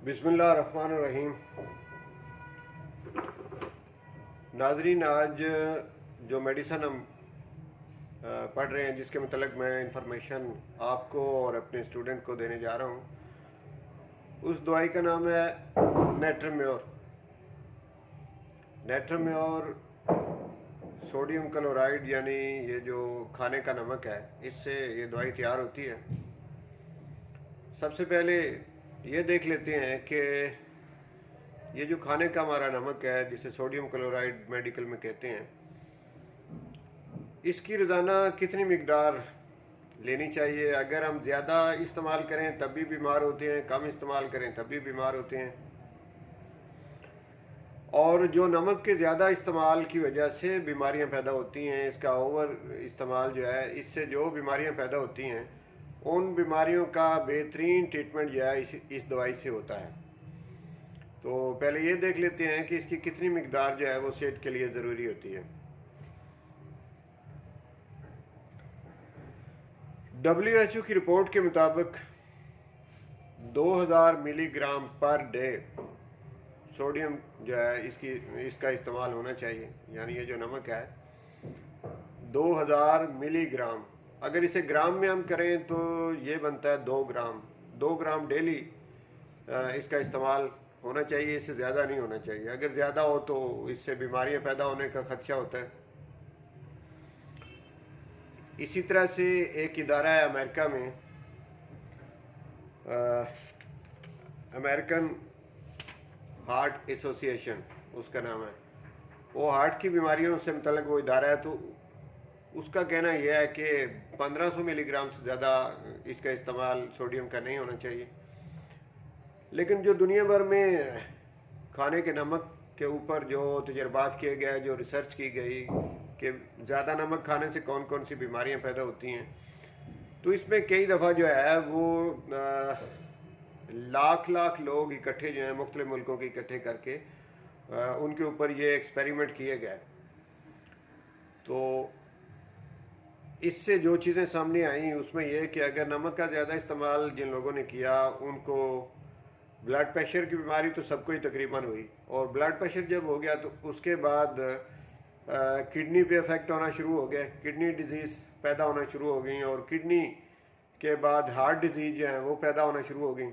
बिस्मिल्लाहिर्रहमानिर्रहीम। नाजरीन, आज जो मेडिसन हम पढ़ रहे हैं, जिसके मतलब मैं इंफॉर्मेशन आपको और अपने स्टूडेंट को देने जा रहा हूँ, उस दवाई का नाम है नेट्रम्योर। नेट्रम्योर सोडियम क्लोराइड यानी ये जो खाने का नमक है, इससे ये दवाई तैयार होती है। सबसे पहले ये देख लेते हैं कि ये जो खाने का हमारा नमक है, जिसे सोडियम क्लोराइड मेडिकल में कहते हैं, इसकी रोज़ाना कितनी मिकदार लेनी चाहिए। अगर हम ज़्यादा इस्तेमाल करें तब भी बीमार होते हैं, कम इस्तेमाल करें तब भी बीमार होते हैं। और जो नमक के ज़्यादा इस्तेमाल की वजह से बीमारियां पैदा होती हैं, इसका ओवर इस्तेमाल जो है, इससे जो बीमारियां पैदा होती हैं, उन बीमारियों का बेहतरीन ट्रीटमेंट जो है इस दवाई से होता है। तो पहले ये देख लेते हैं कि इसकी कितनी मिकदार जो है वो सेहत के लिए ज़रूरी होती है। WHO की रिपोर्ट के मुताबिक 2000 मिलीग्राम पर डे सोडियम जो है इसका इस्तेमाल होना चाहिए। यानी ये जो नमक है 2000 मिलीग्राम, अगर इसे ग्राम में हम करें तो ये बनता है 2 ग्राम डेली इसका इस्तेमाल होना चाहिए। इससे ज़्यादा नहीं होना चाहिए। अगर ज़्यादा हो तो इससे बीमारियां पैदा होने का खदशा होता है। इसी तरह से एक इदारा है अमेरिका में, अमेरिकन हार्ट एसोसिएशन उसका नाम है। वो हार्ट की बीमारियों से मतलब वो इदारा है। तो उसका कहना यह है कि 1500 मिलीग्राम से ज़्यादा इसका इस्तेमाल सोडियम का नहीं होना चाहिए। लेकिन जो दुनिया भर में खाने के नमक के ऊपर जो तजर्बात किए गए, जो रिसर्च की गई कि ज़्यादा नमक खाने से कौन कौन सी बीमारियां पैदा होती हैं, तो इसमें कई दफ़ा जो है वो लाख लोग इकट्ठे जो हैं मुख्तलिफ मुल्कों के इकट्ठे करके उनके ऊपर ये एक्सपेरिमेंट किए गए। तो इससे जो चीज़ें सामने आई उसमें यह कि अगर नमक का ज़्यादा इस्तेमाल जिन लोगों ने किया, उनको ब्लड प्रेशर की बीमारी तो सबको ही तकरीबन हुई। और ब्लड प्रेशर जब हो गया तो उसके बाद किडनी पे इफ़ेक्ट होना शुरू हो गया, किडनी डिजीज़ पैदा होना शुरू हो गई, और किडनी के बाद हार्ट डिजीज़ जो है वो पैदा होना शुरू हो गई।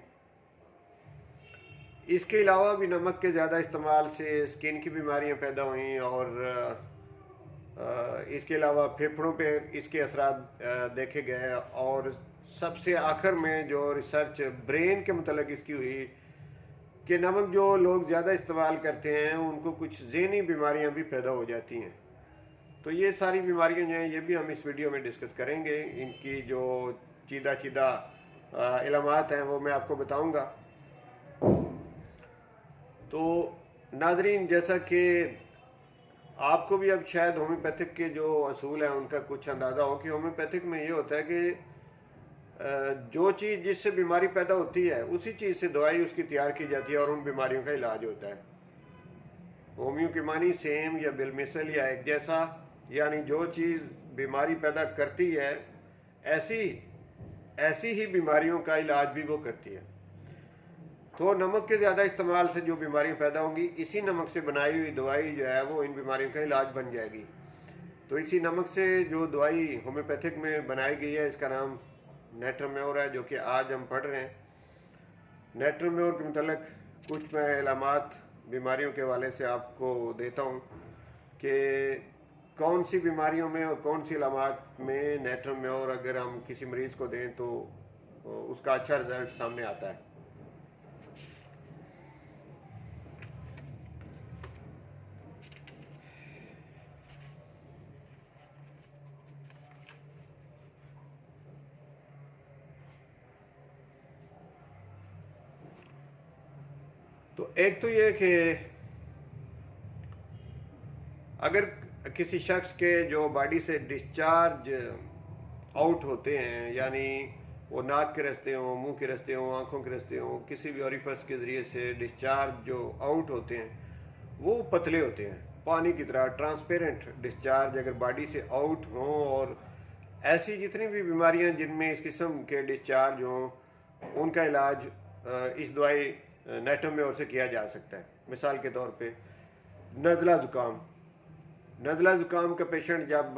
इसके अलावा भी नमक के ज़्यादा इस्तेमाल से स्किन की बीमारियां पैदा हुई, और इसके अलावा फेफड़ों पे इसके असरात देखे गए। और सबसे आखिर में जो रिसर्च ब्रेन के मुतल्लिक़ इसकी हुई कि नमक जो लोग ज़्यादा इस्तेमाल करते हैं उनको कुछ ज़हनी बीमारियां भी पैदा हो जाती हैं। तो ये सारी बीमारियां जो हैं ये भी हम इस वीडियो में डिस्कस करेंगे। इनकी जो चीदा इलामात हैं वो मैं आपको बताऊंगा। तो नाजरीन, जैसा कि आपको भी अब शायद होम्योपैथिक के जो असूल हैं उनका कुछ अंदाज़ा हो कि होम्योपैथिक में ये होता है कि जो चीज़ जिससे बीमारी पैदा होती है उसी चीज़ से दवाई उसकी तैयार की जाती है और उन बीमारियों का इलाज होता है। होम्यो की मानी सेम या बिलमिसल या एक जैसा, यानी जो चीज़ बीमारी पैदा करती है ऐसी ही बीमारियों का इलाज भी वो करती है। तो नमक के ज़्यादा इस्तेमाल से जो बीमारियां पैदा होंगी, इसी नमक से बनाई हुई दवाई जो है वो इन बीमारियों का इलाज बन जाएगी। तो इसी नमक से जो दवाई होम्योपैथिक में बनाई गई है, इसका नाम नेट्रम्योर है, जो कि आज हम पढ़ रहे हैं। नेट्रम्योर के मतलब कुछ मैं इलामात बीमारियों के हवाले से आपको देता हूँ कि कौन सी बीमारियों में और कौन सी इलामात में नेट्रम्योर अगर हम किसी मरीज़ को दें तो उसका अच्छा रिजल्ट सामने आता है। तो एक तो ये कि अगर किसी शख्स के जो बॉडी से डिस्चार्ज आउट होते हैं, यानी वो नाक के रास्ते हों, मुंह के रास्ते हों, आंखों के रास्ते हों, किसी भी ओरिफिस के ज़रिए से डिस्चार्ज जो आउट होते हैं वो पतले होते हैं, पानी की तरह ट्रांसपेरेंट डिस्चार्ज अगर बॉडी से आउट हों, और ऐसी जितनी भी बीमारियां जिनमें इस किस्म के डिस्चार्ज हों, उनका इलाज इस दवाई नेटोम्योर से किया जा सकता है। मिसाल के तौर पे नज़ला ज़ुकाम, नज़ला ज़ुकाम का पेशेंट जब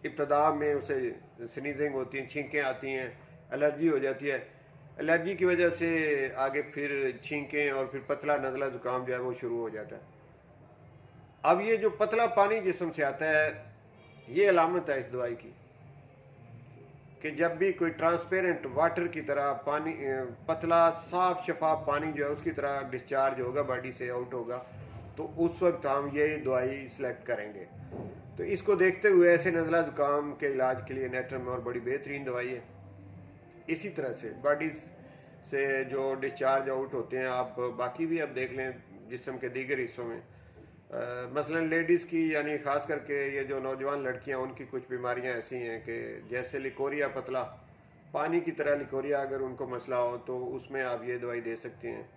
इब्तदा में उसे स्नीजिंग होती है, छींकें आती हैं, एलर्जी हो जाती है, एलर्जी की वजह से आगे फिर छींकें और फिर पतला नज़ला ज़ुकाम जो है वो शुरू हो जाता है। अब ये जो पतला पानी जिस्म से आता है, ये अलामत है इस दवाई की कि जब भी कोई ट्रांसपेरेंट वाटर की तरह पानी, पतला साफ शफाफ पानी जो है उसकी तरह डिस्चार्ज होगा, बॉडी से आउट होगा, तो उस वक्त हम ये दवाई सिलेक्ट करेंगे। तो इसको देखते हुए ऐसे नज़ला ज़ुकाम के इलाज के लिए नेटोम्योर बड़ी बेहतरीन दवाई है। इसी तरह से बॉडी से जो डिस्चार्ज आउट होते हैं, आप बाकी भी अब देख लें जिस्म के दीगर हिस्सों में, मसलन लेडीज़ की, यानी ख़ास करके ये जो नौजवान लड़कियां, उनकी कुछ बीमारियां ऐसी हैं कि जैसे लिकोरिया, पतला पानी की तरह लिकोरिया अगर उनको मसला हो तो उसमें आप ये दवाई दे सकते हैं।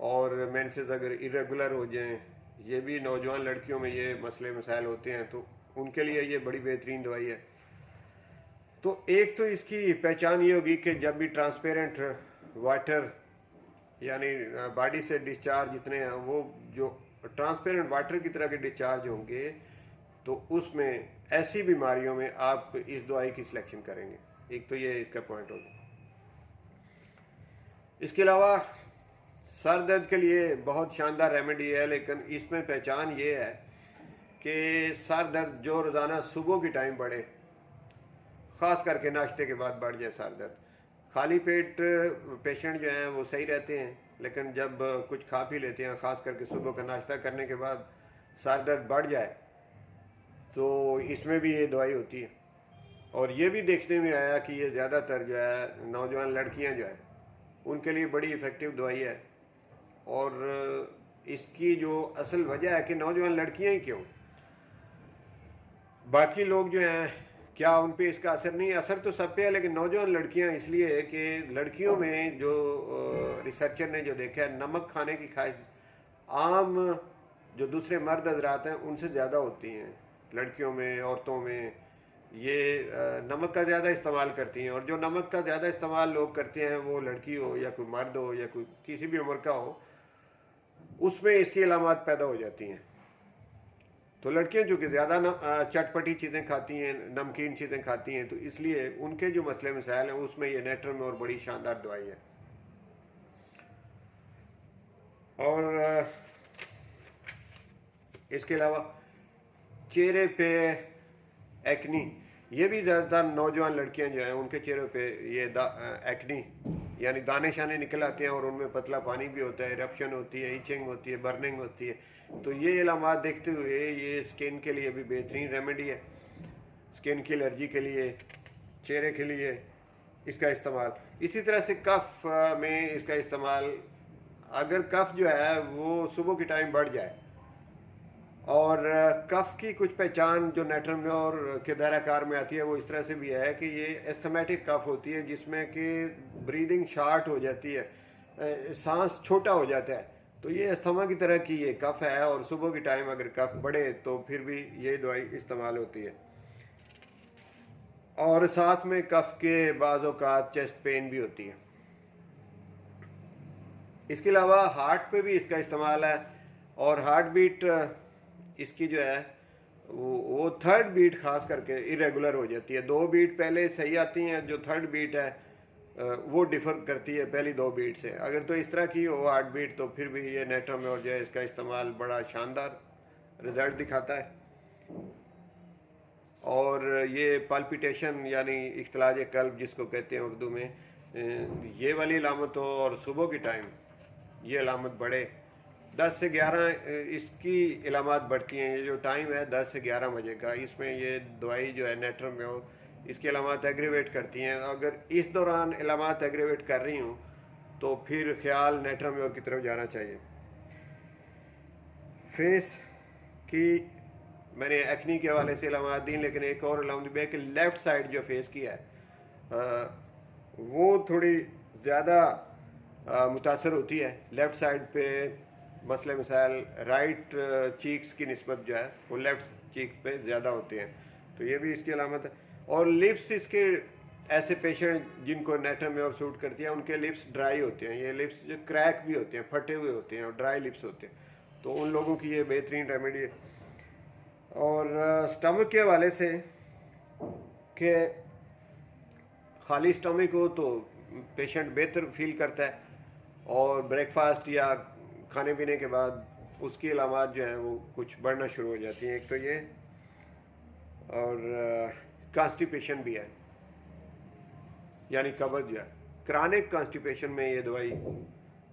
और मेंसेस अगर इरेगुलर हो जाएं, ये भी नौजवान लड़कियों में ये मसले मसाइल होते हैं, तो उनके लिए ये बड़ी बेहतरीन दवाई है। तो एक तो इसकी पहचान ये होगी कि जब भी ट्रांसपेरेंट वाटर, यानी बॉडी से डिस्चार्ज जितने हैं वो जो ट्रांसपेरेंट वाटर की तरह के डिस्चार्ज होंगे, तो उसमें ऐसी बीमारियों में आप इस दवाई की सिलेक्शन करेंगे। एक तो ये इसका पॉइंट होगा। इसके अलावा सर दर्द के लिए बहुत शानदार रेमेडी है, लेकिन इसमें पहचान ये है कि सर दर्द जो रोज़ाना सुबह की टाइम बढ़े, ख़ास करके नाश्ते के बाद बढ़ जाए सर दर्द। खाली पेट पेशेंट जो हैं वो सही रहते हैं, लेकिन जब कुछ खा पी लेते हैं, ख़ास करके सुबह का नाश्ता करने के बाद सर दर्द बढ़ जाए, तो इसमें भी ये दवाई होती है। और ये भी देखने में आया कि ये ज़्यादातर जो है नौजवान लड़कियां जो है उनके लिए बड़ी इफ़ेक्टिव दवाई है। और इसकी जो असल वजह है कि नौजवान लड़कियां ही क्यों, बाकी लोग जो हैं क्या उन पे इसका असर नहीं है? असर तो सब पे है, लेकिन नौजवान लड़कियां इसलिए है कि लड़कियों में जो रिसर्चर ने जो देखा है, नमक खाने की ख्वाहिश आम जो दूसरे मर्द हजरात हैं उनसे ज़्यादा होती हैं लड़कियों में, औरतों में। ये नमक का ज़्यादा इस्तेमाल करती हैं, और जो नमक का ज़्यादा इस्तेमाल लोग करते हैं, वो लड़की हो या कोई मर्द हो या कोई किसी भी उम्र का हो, उसमें इसकी अलामत पैदा हो जाती हैं। तो लड़कियां चूँकि ज़्यादा चटपटी चीज़ें खाती हैं, नमकीन चीज़ें खाती हैं, तो इसलिए उनके जो मसले मसाइल हैं उसमें ये नेटोम्योर बड़ी शानदार दवाई है। और इसके अलावा चेहरे पे एक्नी, ये भी ज़्यादातर नौजवान लड़कियां जो हैं उनके चेहरे पे ये एक्नी यानी दाने शाने निकल आते हैं, और उनमें पतला पानी भी होता है, इरप्शन होती है, इचिंग होती है, बर्निंग होती है। तो ये इलामात देखते हुए ये स्किन के लिए भी बेहतरीन रेमेडी है। स्किन की एलर्जी के लिए, चेहरे के लिए इसका इस्तेमाल। इसी तरह से कफ में इसका इस्तेमाल, अगर कफ जो है वो सुबह की टाइम बढ़ जाए, और कफ की कुछ पहचान जो नेटोम्योर के दायराकार में आती है वो इस तरह से भी है कि ये एस्थमेटिक कफ होती है, जिसमें कि ब्रीदिंग शार्ट हो जाती है, सांस छोटा हो जाता है। तो ये अस्थमा की तरह की ये कफ है, और सुबह की टाइम अगर कफ बढ़े तो फिर भी ये दवाई इस्तेमाल होती है। और साथ में कफ के बाज़ औक़ात चेस्ट पेन भी होती है। इसके अलावा हार्ट पे भी इसका इस्तेमाल है, और हार्ट बीट इसकी जो है वो थर्ड बीट खास करके इरेगुलर हो जाती है। 2 बीट पहले सही आती हैं, जो थर्ड बीट है वो डिफर करती है पहली 2 बीट से। अगर तो इस तरह की हो हार्ट बीट, तो फिर भी ये नेटोम्योर जो है इसका इस्तेमाल बड़ा शानदार रिजल्ट दिखाता है। और ये पाल्पिटेशन यानी इख्तिलाज कल्ब जिसको कहते हैं उर्दू में, ये वाली अलामत हो और सुबह की टाइम ये अलामत बढ़े, 10 से 11 इसकी इलामात बढ़ती हैं। ये जो टाइम है 10 से 11 बजे का, इसमें ये दवाई जो है नेटोम्योर इसकी इलामात एग्रीवेट करती हैं। अगर इस दौरान इलामात एग्रीवेट कर रही हूँ तो फिर ख्याल नेटोम्योर की तरफ जाना चाहिए। फेस की मैंने एक्नी के हवाले से इलामात दी, लेकिन एक और इलामत भी है कि लेफ़्ट साइड जो फेस की है वो थोड़ी ज़्यादा मुतासर होती है। लेफ़्ट साइड पे मसले मसाइल राइट चीक्स की निस्बत जो है वो लेफ़्ट चीक पे ज़्यादा होते हैं, तो ये भी इसकी अलामत है। और लिप्स इसके ऐसे पेशेंट जिनको नेटरम्योर सूट करती है उनके लिप्स ड्राई होते हैं, ये लिप्स जो क्रैक भी होते हैं, फटे हुए होते हैं और ड्राई लिप्स होते हैं, तो उन लोगों की ये बेहतरीन रेमेडी है। और स्टमक के हवाले से कि खाली स्टमक हो तो पेशेंट बेहतर फील करता है, और ब्रेकफास्ट या खाने पीने के बाद उसकी अलामात जो हैं वो कुछ बढ़ना शुरू हो जाती हैं। एक तो ये, और कॉन्स्टिपेशन भी है, यानी कब्ज जो है। क्रॉनिक कॉन्स्टिपेशन में ये दवाई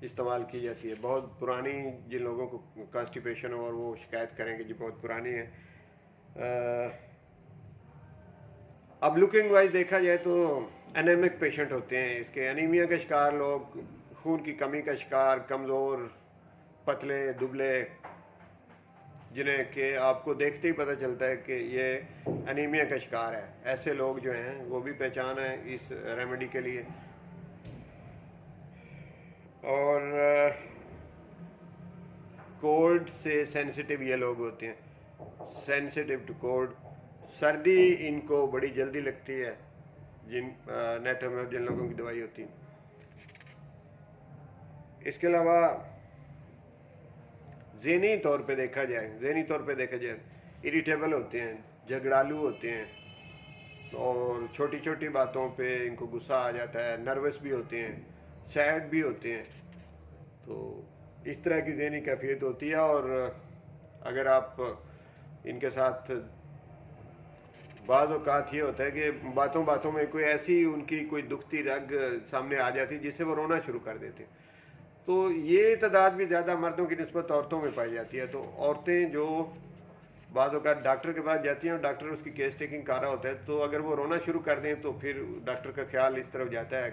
इस्तेमाल की जाती है। बहुत पुरानी जिन लोगों को कॉन्स्टिपेशन हो और वो शिकायत करेंगे जी बहुत पुरानी है। अब लुकिंग वाइज देखा जाए तो एनेमिक पेशेंट होते हैं, इसके एनीमिया का शिकार लोग, खून की कमी का शिकार, कमज़ोर, पतले दुबले, जिन्हें कि आपको देखते ही पता चलता है कि ये एनीमिया का शिकार है, ऐसे लोग जो हैं वो भी पहचान है इस रेमेडी के लिए। और कोल्ड से सेंसिटिव ये लोग होते हैं, सेंसिटिव टू कोल्ड, सर्दी इनको बड़ी जल्दी लगती है, जिन नेटरम्योर जिन लोगों की दवाई होती है। इसके अलावा ज़हनी तौर पे देखा जाए इरिटेबल होते हैं, झगड़ालू होते हैं, और छोटी छोटी बातों पे इनको गुस्सा आ जाता है, नर्वस भी होते हैं, सैड भी होते हैं, तो इस तरह की ज़हनी कैफियत होती है। और अगर आप इनके साथ बाज़ औक़ात ये होता है कि बातों बातों में कोई ऐसी उनकी कोई दुखती रग सामने आ जाती है जिससे वो रोना शुरू कर देते हैं, तो ये तादाद भी ज़्यादा मर्दों की निस्बत औरतों में पाई जाती है। तो औरतें जो बाज़ औक़ात डॉक्टर के पास जाती हैं और डॉक्टर उसकी केस टेकिंग कर रहा होता है, तो अगर वो रोना शुरू कर दें तो फिर डॉक्टर का ख्याल इस तरफ जाता है,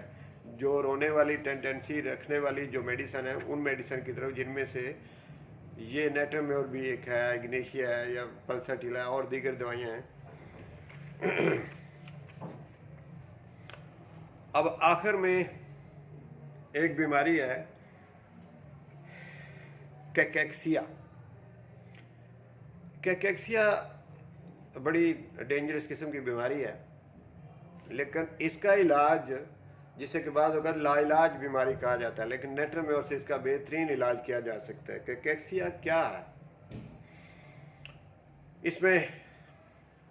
जो रोने वाली टेंडेंसी रखने वाली जो मेडिसन है उन मेडिसन की तरफ, जिनमें से ये नेटरम्योर भी एक है, इग्नेशिया है या पल्साटिला है और दीगर दवाइयाँ हैं। अब आखिर में एक बीमारी है कैकेक्सिया। कैकेक्सिया बड़ी डेंजरस किस्म की बीमारी है, लेकिन इसका इलाज, जिसे के बाद अगर लाइलाज बीमारी कहा जाता है, लेकिन नेटरम्योर से इसका बेहतरीन इलाज किया जा सकता है। कैकेक्सिया क्या है? इसमें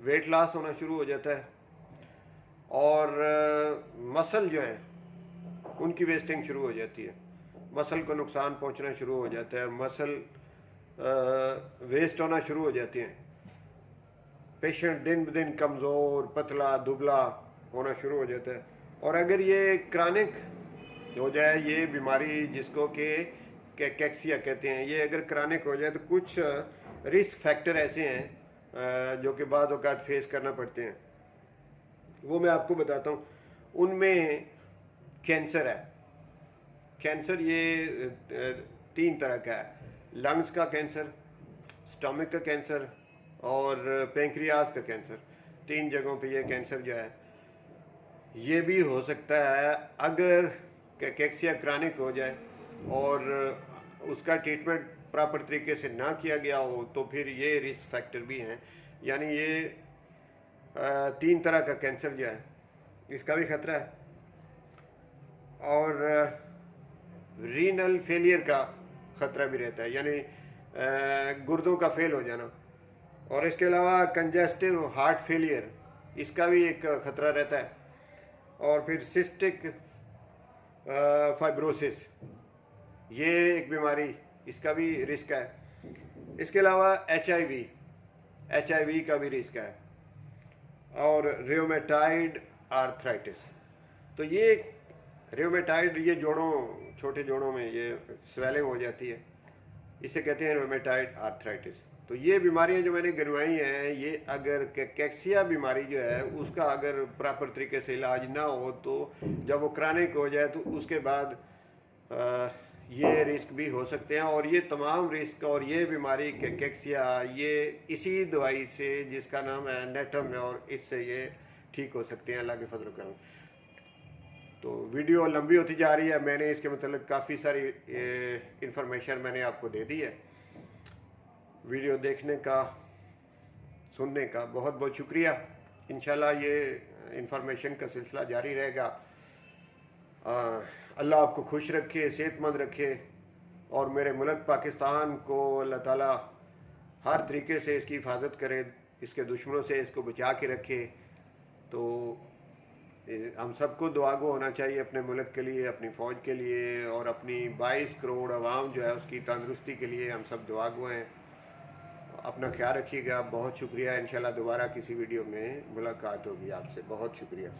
वेट लॉस होना शुरू हो जाता है, और मसल जो है उनकी वेस्टिंग शुरू हो जाती है, मसल को नुकसान पहुंचना शुरू हो जाता है, मसल वेस्ट होना शुरू हो जाती हैं, पेशेंट दिन ब दिन कमज़ोर, पतला, दुबला होना शुरू हो जाता है। और अगर ये क्रॉनिक हो जाए, ये बीमारी जिसको कि कैकेक्सिया कहते हैं, ये अगर क्रॉनिक हो जाए तो कुछ रिस्क फैक्टर ऐसे हैं जो कि बाद औक़ात फेस करना पड़ते हैं, वो मैं आपको बताता हूँ। उनमें कैंसर है। कैंसर ये 3 तरह का है, लंग्स का कैंसर, स्टमक का कैंसर और पेंक्रियाज का कैंसर। 3 जगहों पे ये कैंसर जो है ये भी हो सकता है अगर कैकेक्सिया क्रॉनिक हो जाए और उसका ट्रीटमेंट प्रॉपर तरीके से ना किया गया हो, तो फिर ये रिस्क फैक्टर भी हैं। यानी ये 3 तरह का कैंसर जो है इसका भी खतरा है, और रीनल फेलियर का खतरा भी रहता है, यानी गुर्दों का फेल हो जाना, और इसके अलावा कंजेस्टिव हार्ट फेलियर, इसका भी एक खतरा रहता है, और फिर सिस्टिक फाइब्रोसिस, ये एक बीमारी, इसका भी रिस्क है। इसके अलावा HIV का भी रिस्क है, और रियोमेटाइड आर्थराइटिस। तो ये रियोमेटाइड, ये जोड़ों, छोटे जोड़ों में ये स्वेलिंग हो जाती है, इसे कहते हैं रियोमेटाइड आर्थराइटिस। तो ये बीमारियां जो मैंने गिनवाई हैं, ये अगर कैकेक्सिया बीमारी जो है उसका अगर प्रॉपर तरीके से इलाज ना हो, तो जब वो क्रॉनिक हो जाए तो उसके बाद ये रिस्क भी हो सकते हैं। और ये तमाम रिस्क और ये बीमारी कैकेक्सिया, ये इसी दवाई से जिसका नाम है नेटरम्योर, इससे ये ठीक हो सकते हैं, अल्लाह के फजल करम। तो वीडियो लंबी होती जा रही है, मैंने इसके मतलब काफ़ी सारी इंफॉर्मेशन मैंने आपको दे दी है। वीडियो देखने का, सुनने का बहुत बहुत शुक्रिया। इंशाल्लाह ये इंफॉर्मेशन का सिलसिला जारी रहेगा। अल्लाह आपको खुश रखे, सेहतमंद रखे, और मेरे मुल्क पाकिस्तान को अल्लाह ताला हर तरीके से इसकी हिफाजत करे, इसके दुश्मनों से इसको बचा के रखे। तो हम सबको दुआगो होना चाहिए अपने मुल्क के लिए, अपनी फ़ौज के लिए, और अपनी 22 करोड़ आवाम जो है उसकी तंदरुस्ती के लिए हम सब दुआगो हैं। अपना ख्याल रखिएगा। बहुत शुक्रिया। इंशाल्लाह दोबारा किसी वीडियो में मुलाकात होगी आपसे। बहुत शुक्रिया।